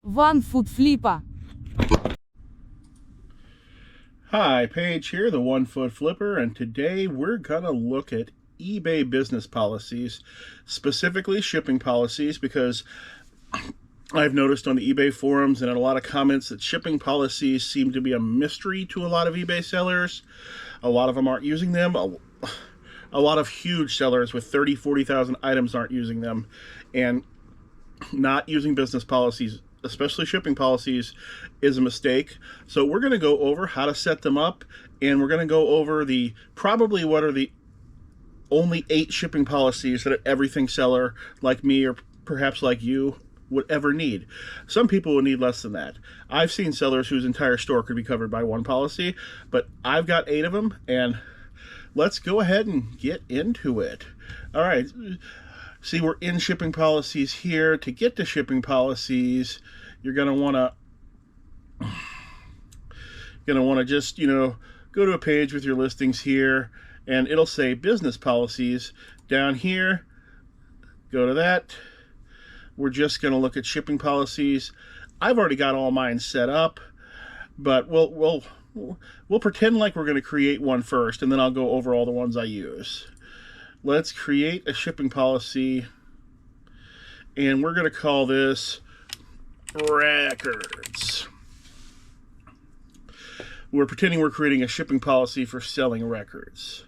onefootflipper. Hi, Paige here, the 1-Foot Flipper, and today we're going to look at eBay business policies, specifically shipping policies, because I've noticed on the eBay forums and in a lot of comments that shipping policies seem to be a mystery to a lot of eBay sellers. A lot of them aren't using them. A lot of huge sellers with 30, 40,000 items aren't using them, and not using business policies, especially shipping policies, is a mistake. So we're going to go over how to set them up, and we're going to go over probably what are the only 8 shipping policies that everything seller like me or perhaps like you would ever need. Some people would need less than that. I've seen sellers whose entire store could be covered by one policy, but I've got 8 of them, and let's go ahead and get into it. All right. See, we're in shipping policies here. To get to shipping policies, you're going to want to just, go to a page with your listings here, and it'll say business policies down here. Go to that. We're just going to look at shipping policies. I've already got all mine set up, but we'll pretend like we're going to create one first, and then I'll go over all the ones I use. Let's create a shipping policy, and we're going to call this records. We're pretending we're creating a shipping policy for selling records.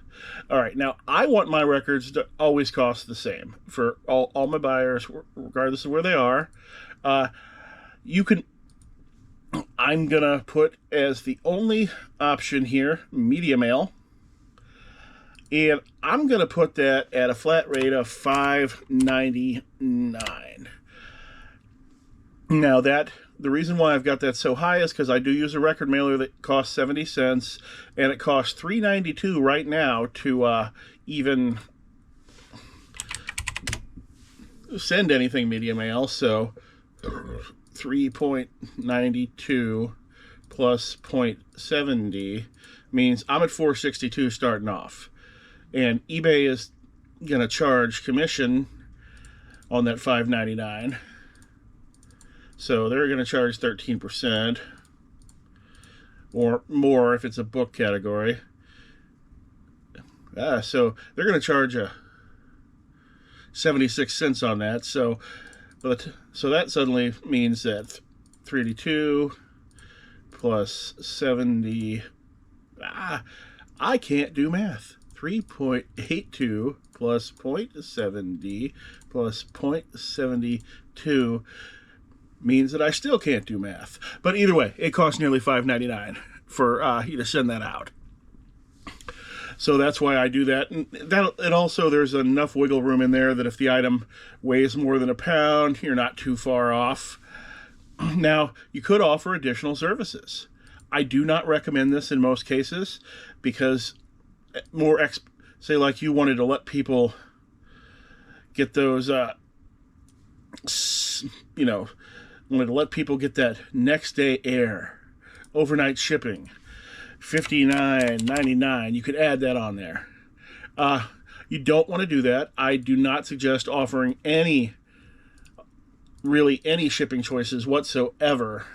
All right, now I want my records to always cost the same for all my buyers, regardless of where they are. I'm going to put as the only option here, media mail. And I'm going to put that at a flat rate of $5.99. Now the reason why I've got that so high is because I do use a record mailer that costs 70 cents, and it costs $3.92 right now to even send anything media mail. So 3.92 plus 0.70 means I'm at $4.62 starting off. And eBay is going to charge commission on that $5.99. So they're going to charge 13% or more if it's a book category. So they're going to charge 76 cents on that. So that suddenly means that 382 plus 70. I can't do math. 3.82 plus 0.70 plus 0.72 means that I still can't do math. But either way, it costs nearly $5.99 for you to send that out. So that's why I do that. And also, there's enough wiggle room in there that if the item weighs more than a pound, you're not too far off. Now, you could offer additional services. I do not recommend this in most cases because say like you wanted to let people get those, wanted to let people get that next day air, overnight shipping, $59.99. You could add that on there. You don't want to do that. I do not suggest offering any shipping choices whatsoever.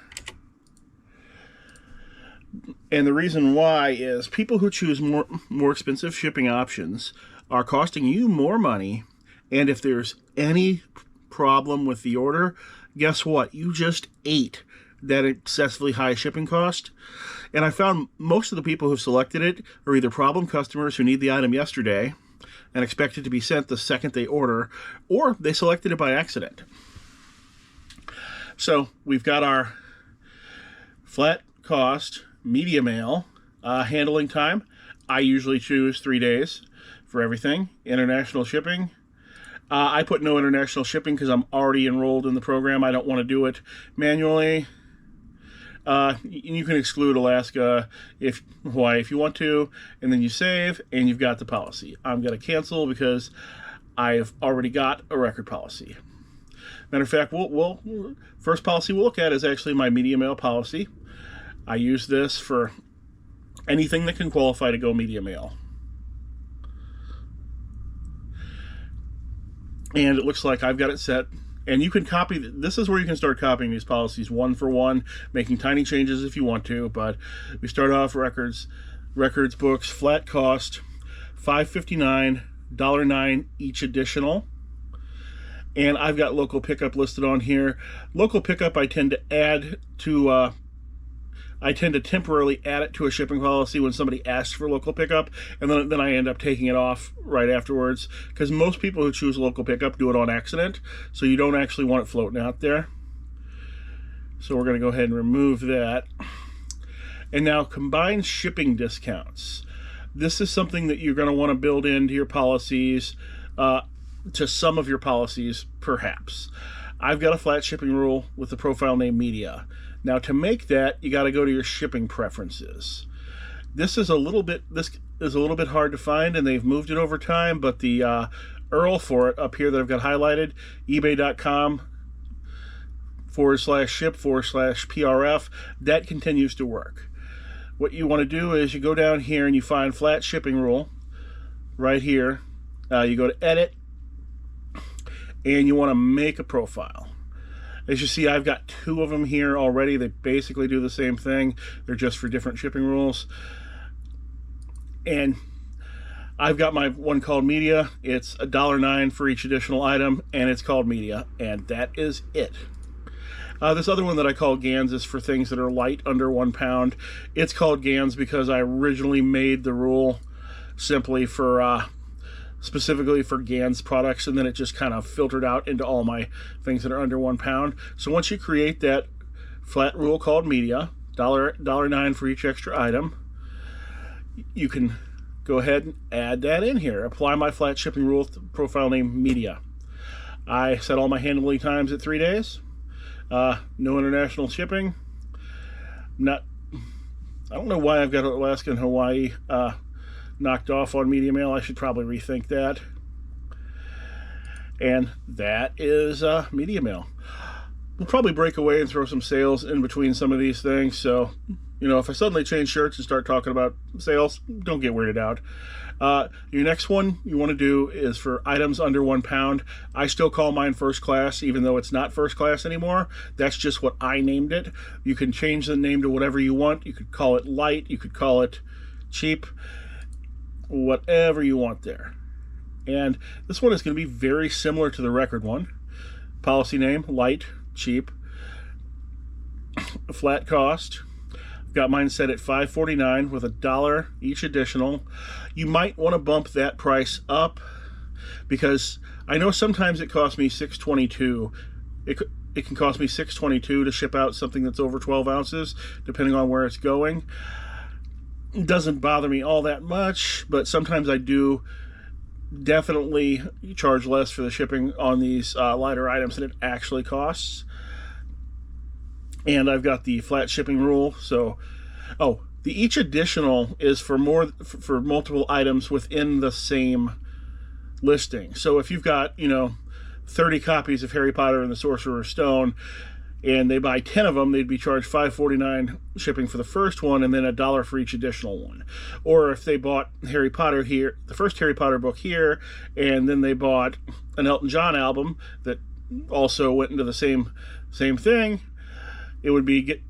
And the reason why is people who choose more expensive shipping options are costing you more money, and if there's any problem with the order, guess what? You just ate that excessively high shipping cost. And I found most of the people who've selected it are either problem customers who need the item yesterday and expect it to be sent the second they order, or they selected it by accident. So we've got our flat cost media mail handling time. I usually choose 3 days for everything. International shipping, I put no international shipping because I'm already enrolled in the program. I don't want to do it manually. You can exclude Alaska, Hawaii if you want to, and then you save, and you've got the policy. I'm going to cancel because I've already got a record policy. Matter of fact, first policy we'll look at is actually my media mail policy. I use this for anything that can qualify to go media mail. And it looks like I've got it set And you can copy, this is where you can start copying these policies one for one, making tiny changes if you want to, but we start off records, books, flat cost, $5.59, $1.09 each additional. And I've got local pickup listed on here. Local pickup I tend to add to, I tend to temporarily add it to a shipping policy when somebody asks for local pickup, and then I end up taking it off right afterwards, because most people who choose local pickup do it on accident, so you don't actually want it floating out there. So we're going to go ahead and remove that. And now combined shipping discounts. This is something that you're going to want to build into your policies, to some of your policies perhaps. I've got a flat shipping rule with the profile name media. Now to make that, you got to go to your shipping preferences. This is a little bit hard to find, and they've moved it over time, but the URL for it up here that I've got highlighted, ebay.com/ship/PRF, that continues to work. What you want to do is you go down here and you find flat shipping rule right here. You go to edit, and you want to make a profile. As you see, I've got 2 of them here already. They basically do the same thing. They're just for different shipping rules. And I've got my one called media. It's $1.09 for each additional item, and it's called media, and that is it. This other one that I call GANs is for things that are light, under 1 pound. It's called GANs because I originally made the rule simply for specifically for GANs products, and then it just kind of filtered out into all my things that are under 1 pound. So once you create that flat rule called media, $1.09 for each extra item, you can go ahead and add that in here. Apply my flat shipping rule with the profile name media. I set all my handling times at 3 days. No international shipping. I don't know why I've got Alaska and Hawaii knocked off on media mail. I should probably rethink that. And that is media mail. We'll probably break away and throw some sales in between some of these things. So, you know, if I suddenly change shirts and start talking about sales, don't get weirded out. Your next one you want to do is for items under 1 pound. I still call mine first class, even though it's not first class anymore. That's just what I named it. You can change the name to whatever you want. You could call it light. You could call it cheap. Whatever you want there. And this one is going to be very similar to the record one. Policy name, light, cheap, flat cost. I've got mine set at $5.49 with $1 each additional. You might want to bump that price up because I know sometimes it costs me $6.22. It can cost me $6.22 to ship out something that's over 12 ounces, depending on where it's going. It doesn't bother me all that much, but sometimes I do definitely charge less for the shipping on these lighter items than it actually costs. And I've got the flat shipping rule. So, the each additional is for multiple items within the same listing. So if you've got, 30 copies of Harry Potter and the Sorcerer's Stone, and they buy 10 of them, they'd be charged $5.49 shipping for the first one, and then $1 for each additional one. Or if they bought Harry Potter here, the first Harry Potter book here, and then they bought an Elton John album that also went into the same thing, it would be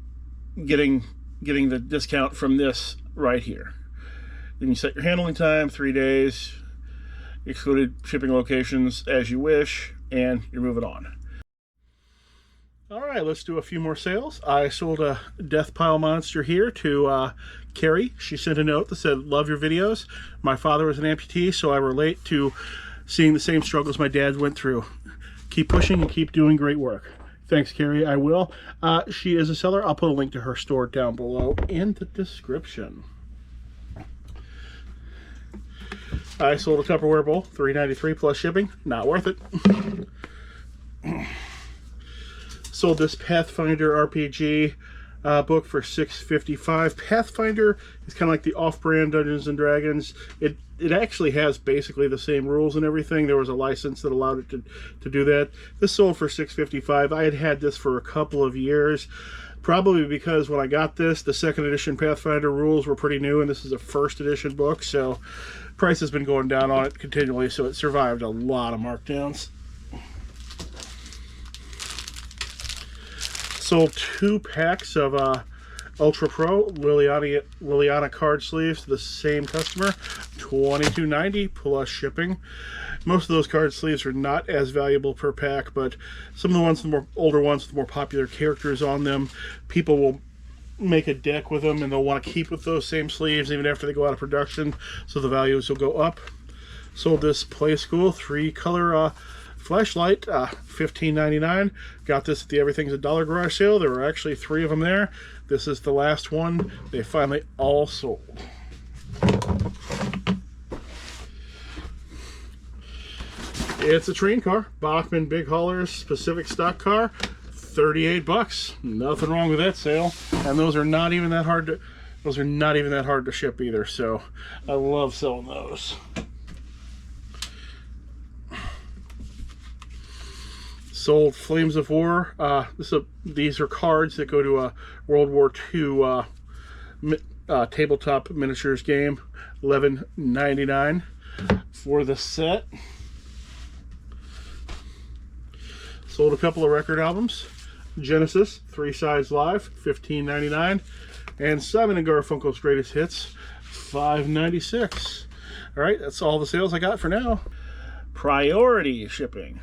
getting the discount from this right here. Then you set your handling time, 3 days, excluded shipping locations as you wish, and you're moving on. All right, let's do a few more sales. I sold a Death Pile Monster here to Carrie. She sent a note that said, "Love your videos. My father was an amputee, so I relate to seeing the same struggles my dad went through. Keep pushing and keep doing great work." Thanks, Carrie. I will. She is a seller. I'll put a link to her store down below in the description. I sold a Tupperware bowl, $3.93 plus shipping. Not worth it. Sold this Pathfinder RPG book for $6.55. Pathfinder is kind of like the off-brand Dungeons and Dragons. It actually has basically the same rules and everything. There was a license that allowed it to do that. This sold for $6.55. I had this for a couple of years, probably because when I got this, the second edition Pathfinder rules were pretty new, and this is a first edition book, so price has been going down on it continually, so it survived a lot of markdowns. Sold 2 packs of Ultra Pro Liliana card sleeves to the same customer, $22.90 plus shipping. Most of those card sleeves are not as valuable per pack, but some of the ones, the more older ones with more popular characters on them, people will make a deck with them and they'll want to keep with those same sleeves even after they go out of production, so the values will go up. Sold this Play School 3-color flashlight, $15.99. Got this at the Everything's a Dollar garage sale. There were actually 3 of them there. This is the last one. They finally all sold. It's a train car, Bachmann Big Haulers Pacific stock car, $38. Nothing wrong with that sale, and those are not even that hard to ship either. So I love selling those. Sold Flames of War. These are cards that go to a World War II tabletop miniatures game. $11.99 for the set. Sold a couple of record albums. Genesis 3 Sides Live, $15.99, and Simon & Garfunkel's Greatest Hits, $5.96. All right, that's all the sales I got for now. Priority shipping.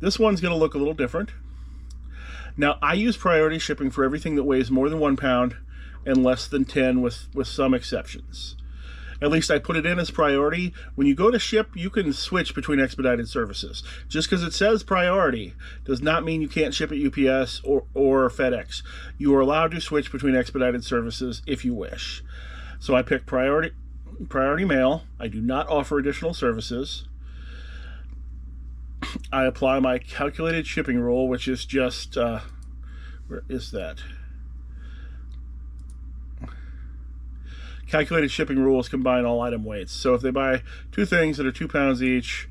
This one's going to look a little different. Now, I use priority shipping for everything that weighs more than 1 pound and less than 10, with some exceptions. At least I put it in as priority. When you go to ship, you can switch between expedited services. Just because it says priority does not mean you can't ship at UPS or FedEx. You are allowed to switch between expedited services if you wish. So I picked priority mail. I do not offer additional services. I apply my calculated shipping rule, which is just, where is that? Calculated shipping rules combine all item weights. So if they buy 2 things that are 2 pounds each,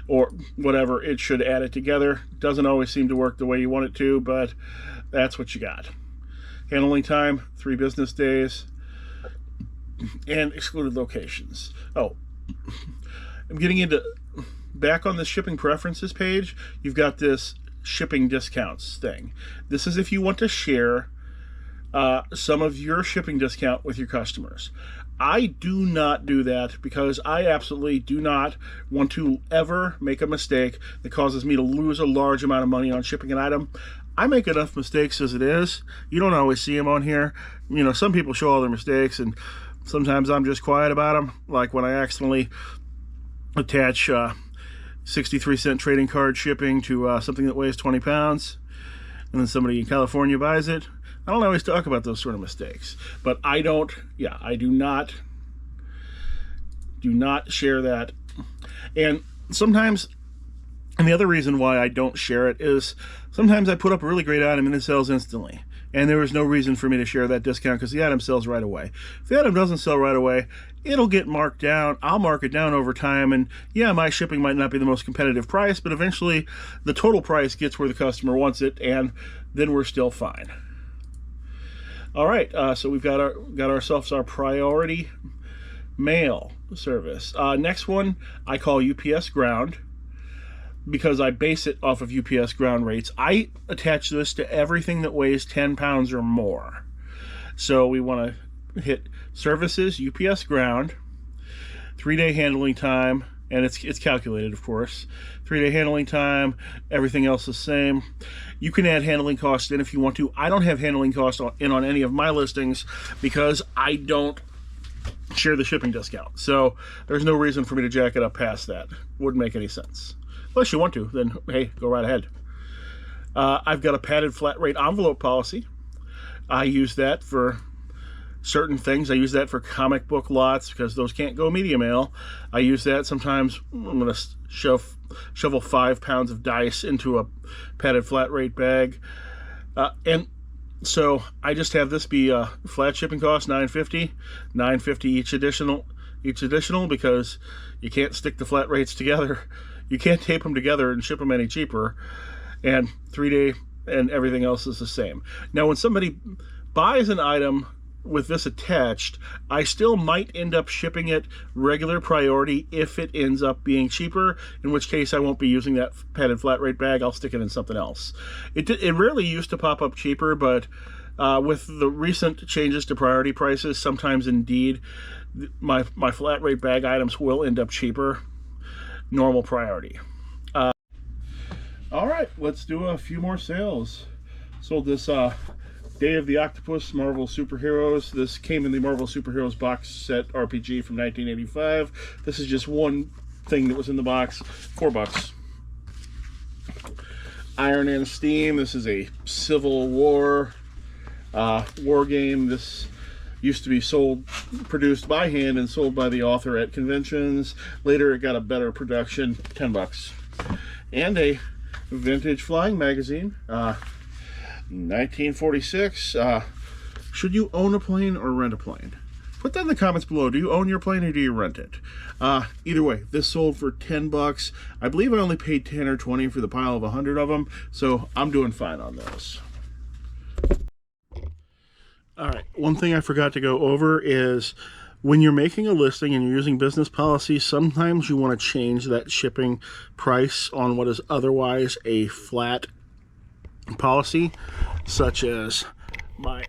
or whatever, it should add it together. Doesn't always seem to work the way you want it to, but that's what you got. Handling time, 3 business days, and excluded locations. Oh, I'm getting into, back on the shipping preferences page, you've got this shipping discounts thing. This is if you want to share some of your shipping discount with your customers. I do not do that because I absolutely do not want to ever make a mistake that causes me to lose a large amount of money on shipping an item. I make enough mistakes as it is. You don't always see them on here. You know, some people show all their mistakes, and sometimes I'm just quiet about them. Like when I accidentally attach 63-cent trading card shipping to something that weighs 20 pounds, and then somebody in California buys it. I don't always talk about those sort of mistakes, but I do not share that. And sometimes, and the other reason why I don't share it is sometimes I put up a really great item and it sells instantly, and there is no reason for me to share that discount because the item sells right away. If the item doesn't sell right away, it'll get marked down. I'll mark it down over time, and yeah, my shipping might not be the most competitive price, but eventually the total price gets where the customer wants it, and then we're still fine. All right, so we've got ourselves our priority mail service. Next one I call UPS Ground because I base it off of UPS Ground rates. I attach this to everything that weighs 10 pounds or more. So we want to hit services, UPS Ground, 3-day handling time, and it's calculated, of course. 3-day handling time, everything else the same. You can add handling costs in if you want to. I don't have handling costs in on any of my listings because I don't share the shipping discount. So there's no reason for me to jack it up past that. Wouldn't make any sense. Unless you want to, then hey, go right ahead. I've got a padded flat rate envelope policy. I use that for certain things. I use that for comic book lots because those can't go media mail. I use that sometimes. I'm going to shovel 5 pounds of dice into a padded flat rate bag, and so I just have this be flat shipping cost $9.50 each additional because you can't stick the flat rates together. You can't tape them together and ship them any cheaper, and 3-day and everything else is the same. Now when somebody buys an item with this attached, I still might end up shipping it regular priority if it ends up being cheaper, in which case I won't be using that padded flat rate bag. I'll stick it in something else. It rarely used to pop up cheaper, but with the recent changes to priority prices, sometimes indeed my flat rate bag items will end up cheaper, normal priority. All right, let's do a few more sales. Sold this Day of the Octopus Marvel Superheroes. This came in the Marvel Superheroes box set RPG from 1985. This is just one thing that was in the box. $4. Iron and Steam. This is a Civil War war game. This used to be produced by hand and sold by the author at conventions. Later it got a better production, $10. And a vintage flying magazine, 1946. Should you own a plane or rent a plane? Put that in the comments below. Do you own your plane or do you rent it? Either way, this sold for $10. I believe I only paid 10 or 20 for the pile of 100 of them, so I'm doing fine on those. All right, one thing I forgot to go over is when you're making a listing and you're using business policy, sometimes you want to change that shipping price on what is otherwise a flat policy, such as my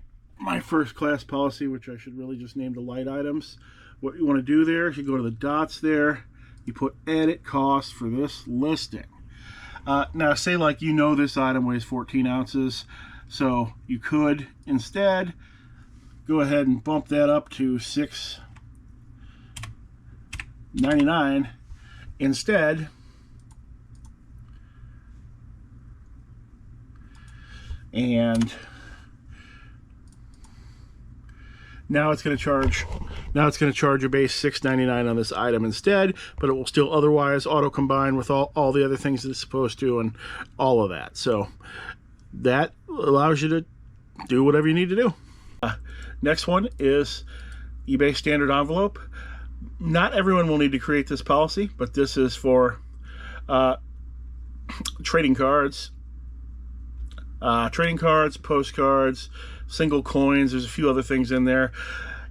first class policy, which I should really just name the light items. What you want to do there is you go to the dots there, you put edit cost for this listing. Now say like you know this item weighs 14 ounces, so you could instead go ahead and bump that up to $6.99 instead. And now it's going to charge your base $6.99 on this item instead, but it will still otherwise auto combine with all the other things that it's supposed to and all of that. So that allows you to do whatever you need to do. Next one is eBay standard envelope. Not everyone will need to create this policy, but this is for trading cards, postcards, single coins. There's a few other things in there.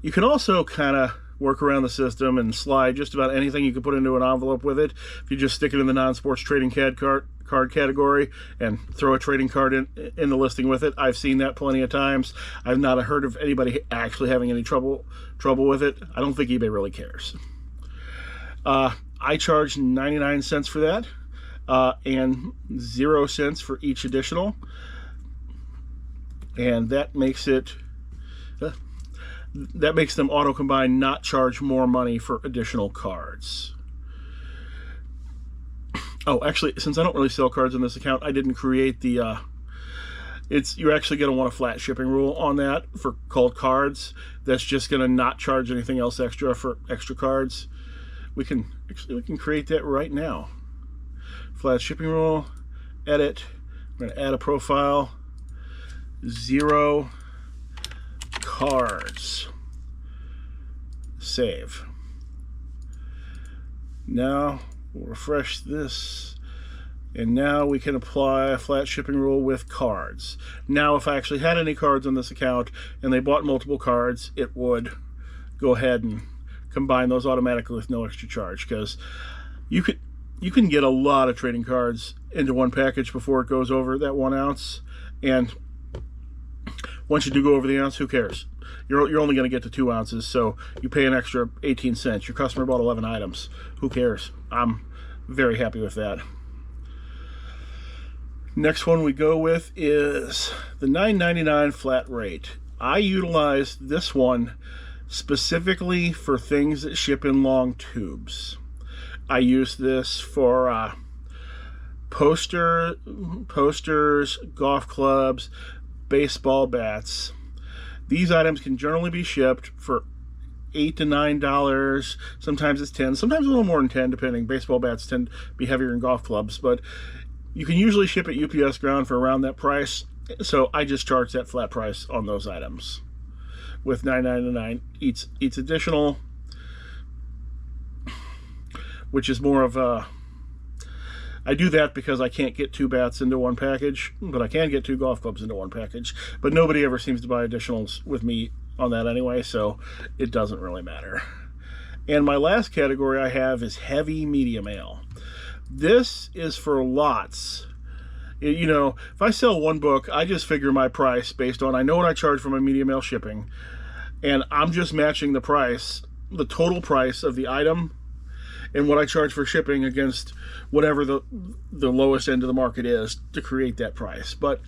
You can also kind of work around the system and slide just about anything you can put into an envelope with it. If you just stick it in the non-sports trading card category and throw a trading card in the listing with it. I've seen that plenty of times. I've not heard of anybody actually having any trouble with it. I don't think eBay really cares. I charge 99 cents for that, and 0 cents for each additional, and that makes them auto combine, not charge more money for additional cards. Oh, actually, since I don't really sell cards on this account, I didn't create the you're actually going to want a flat shipping rule on that for called cards. That's just going to not charge anything else extra for extra cards. We can create that right now. Flat shipping rule, edit. I'm going to add a profile. 0 cards. Save. Now we'll refresh this, and now we can apply a flat shipping rule with cards. Now if I actually had any cards on this account and they bought multiple cards, it would go ahead and combine those automatically with no extra charge, because you can get a lot of trading cards into one package before it goes over that 1 ounce, and once you do go over the ounce, who cares? You're only going to get to 2 ounces, so you pay an extra 18 cents. Your customer bought 11 items. Who cares? I'm very happy with that. Next one we go with is the $9.99 flat rate. I utilize this one specifically for things that ship in long tubes. I use this for posters, golf clubs, baseball bats. These items can generally be shipped for $8 to $9. Sometimes it's $10, sometimes a little more than $10, depending. Baseball bats tend to be heavier than golf clubs, but you can usually ship at UPS ground for around that price. So I just charge that flat price on those items with $9.99 each additional, which is more of a, I do that because I can't get 2 bats into one package, but I can get 2 golf clubs into one package. But nobody ever seems to buy additionals with me on that anyway, so it doesn't really matter. And my last category I have is heavy media mail. This is for lots. You know, if I sell one book, I just figure my price based on, I know what I charge for my media mail shipping, and I'm just matching the price, the total price of the item and what I charge for shipping against whatever the lowest end of the market is to create that price. But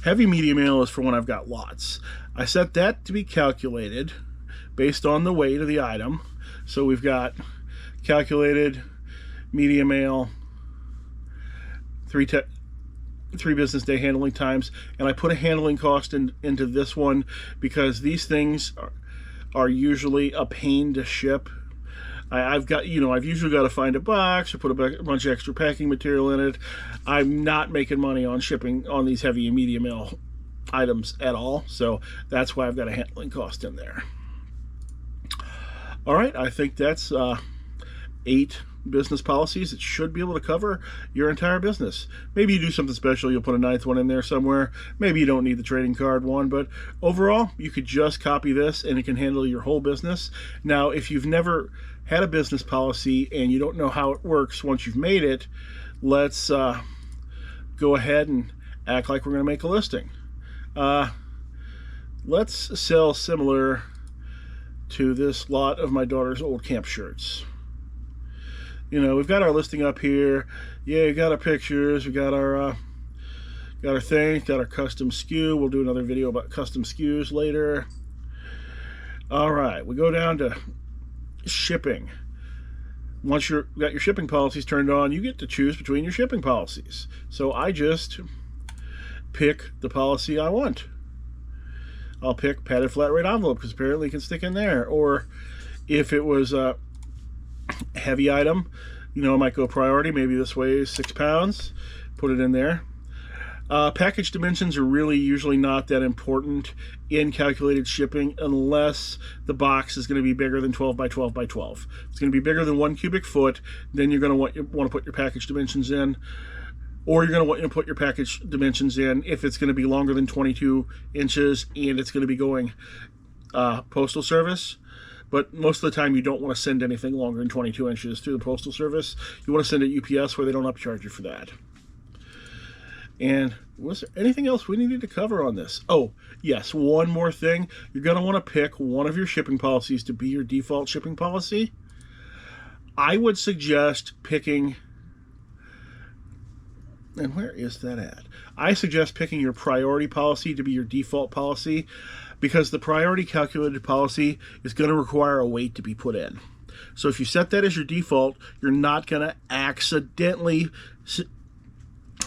heavy media mail is for when I've got lots. I set that to be calculated based on the weight of the item. So we've got calculated media mail, 3 business day handling times, and I put a handling cost into this one because these things are usually a pain to ship. I've usually got to find a box or put a bunch of extra packing material in it. I'm not making money on shipping on these heavy and medium mail items at all, so that's why I've got a handling cost in there. All right, I think that's 8 business policies that should be able to cover your entire business. Maybe you do something special, you'll put a 9th one in there somewhere. Maybe you don't need the trading card one, but overall, you could just copy this and it can handle your whole business. Now, if you've never had a business policy and you don't know how it works once you've made it, let's go ahead and act like we're going to make a listing. Let's sell similar to this lot of my daughter's old camp shirts. You know, we've got our listing up here. Yeah, we got our pictures. We got our thing. Got our custom SKU. We'll do another video about custom SKUs later. All right, we go down to shipping. Once you've got your shipping policies turned on, you get to choose between your shipping policies. So I just pick the policy I want. I'll pick padded flat rate envelope because apparently it can stick in there. Or if it was a heavy item, you know, I might go priority. Maybe this weighs 6 pounds. Put it in there. Package dimensions are really usually not that important in calculated shipping unless the box is going to be bigger than 12 by 12 by 12. If it's going to be bigger than 1 cubic foot, then you're going to want to put your package dimensions in. Or you're going to want to put your package dimensions in if it's going to be longer than 22 inches and it's going to be going postal service. But most of the time you don't want to send anything longer than 22 inches through the postal service. You want to send it UPS where they don't upcharge you for that. And was there anything else we needed to cover on this? Oh, yes, one more thing. You're going to want to pick one of your shipping policies to be your default shipping policy. I would suggest picking, and where is that at? I suggest picking your priority policy to be your default policy because the priority calculated policy is going to require a weight to be put in. So if you set that as your default, you're not going to accidentally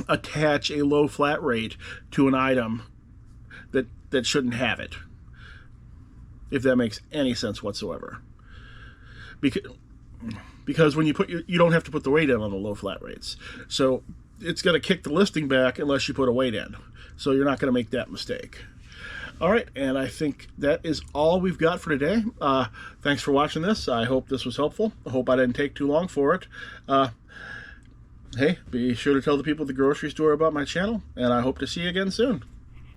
attach a low flat rate to an item that shouldn't have it, if that makes any sense whatsoever. Because when you put you don't have to put the weight in on the low flat rates, so it's going to kick the listing back unless you put a weight in, so you're not going to make that mistake. All right, and I think that is all we've got for today. Thanks for watching this. I hope this was helpful. I hope I didn't take too long for it. Hey, be sure to tell the people at the grocery store about my channel, and I hope to see you again soon.